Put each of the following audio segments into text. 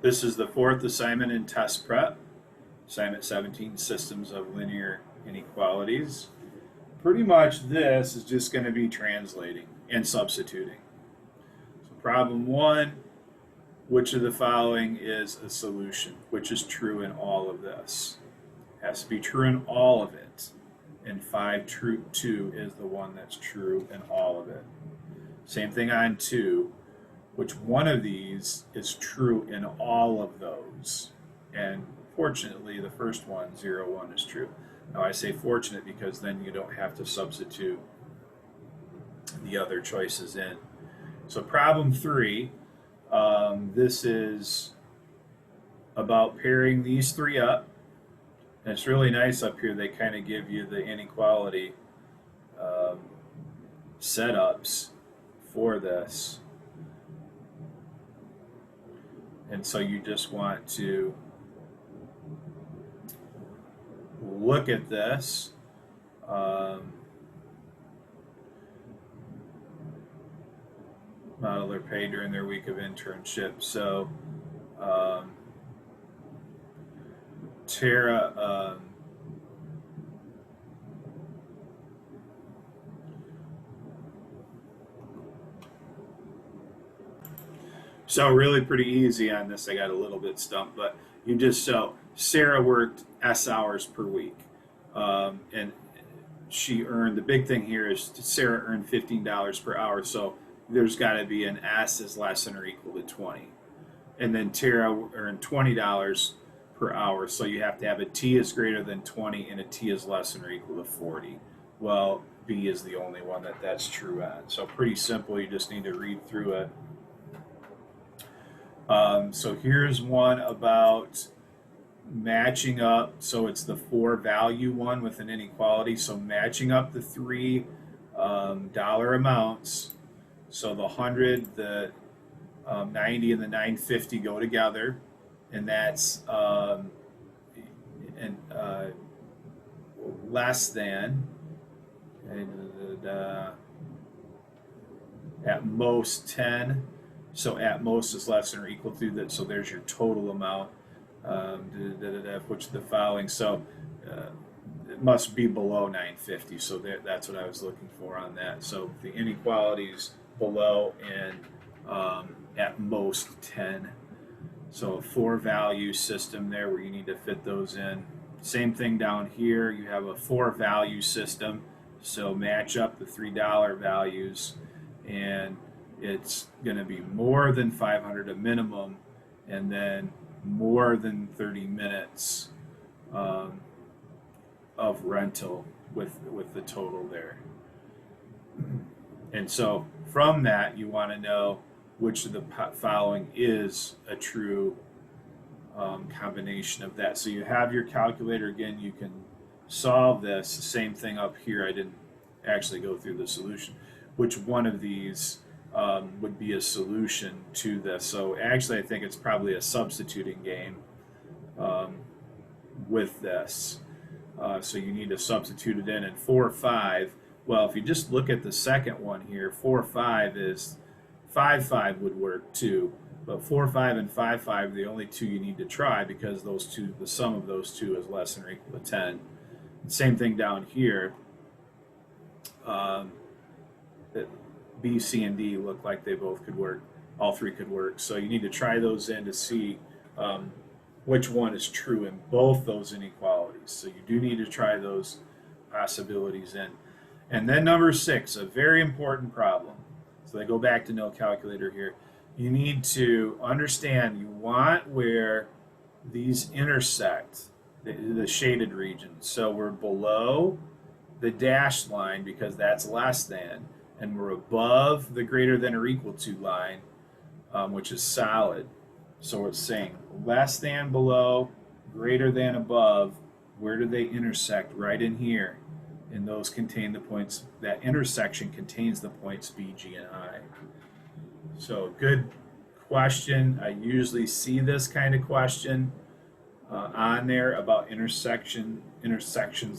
This is the fourth assignment in test prep, assignment 17, systems of linear inequalities. Pretty much this is just going to be translating and substituting. So problem one, which of the following is a solution? Which is true in all of this? It has to be true in all of it. And 5 true 2 is the one that's true in all of it. Same thing on 2. Which one of these is true in all of those? And fortunately, the first one, 0, 1, is true. Now I say fortunate because then you don't have to substitute the other choices in. So problem 3, this is about pairing these 3 up. And it's really nice up here. They kind of give you the inequality setups for this. And so you just want to look at this. Model are paid during their week of internship. So Tara so really pretty easy on this. I got a little bit stumped, but you just Sarah worked S hours per week, and she earned, the big thing here is Sarah earned $15 per hour. So there's got to be an S is less than or equal to 20, and then Tara earned $20 per hour. So you have to have a T is greater than 20 and a T is less than or equal to 40. Well, B is the only one that's true on. So pretty simple. You just need to read through it. So here's one about matching up. So it's the 4 value one with an inequality. So matching up the 3 dollar amounts. So the 100, the 90, and the 950 go together, and that's less than, at most 10. So at most is less than or equal to that. So there's your total amount, which is the following. So it must be below 950. So that's what I was looking for on that. So the inequalities below and at most 10. So a 4 value system there where you need to fit those in. Same thing down here. You have a 4 value system. So match up the $3 values, and it's going to be more than 500 a minimum, and then more than 30 minutes of rental with the total there. And so from that, you want to know which of the following is a true combination of that. So you have your calculator. Again, you can solve this. The same thing up here. I didn't actually go through the solution. Which one of these would be a solution to this? So actually, I think it's probably a substituting game with this. So you need to substitute it in. And 4, 5. Well, if you just look at the second one here, 4, 5 is 5, 5 would work too. But 4, 5, and 5, 5 are the only two you need to try, because those two, the sum of those two is less than or equal to 10. Same thing down here. B, C, and D look like they both could work. All 3 could work. So you need to try those in to see which one is true in both those inequalities. So you do need to try those possibilities in. And then number 6, a very important problem. So they go back to no calculator here. You need to understand, you want where these intersect, the shaded region. So we're below the dashed line because that's less than, and we're above the greater than or equal to line, which is solid. So it's saying less than below, greater than above. Where do they intersect? Right in here. And those contain the points, that intersection contains the points B, G, and I. So good question. I usually see this kind of question on there about intersections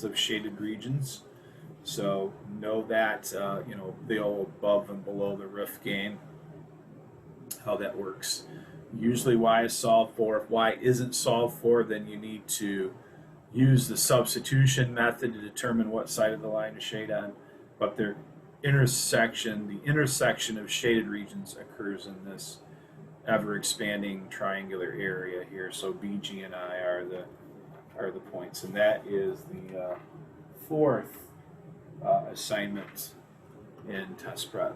of shaded regions. So know that, the old above and below the roof game, how that works. Usually y is solved for. If y isn't solved for, then you need to use the substitution method to determine what side of the line to shade on. But the intersection of shaded regions occurs in this ever expanding triangular area here. So B, G, and I are the points, and that is the fourth assignment in test prep.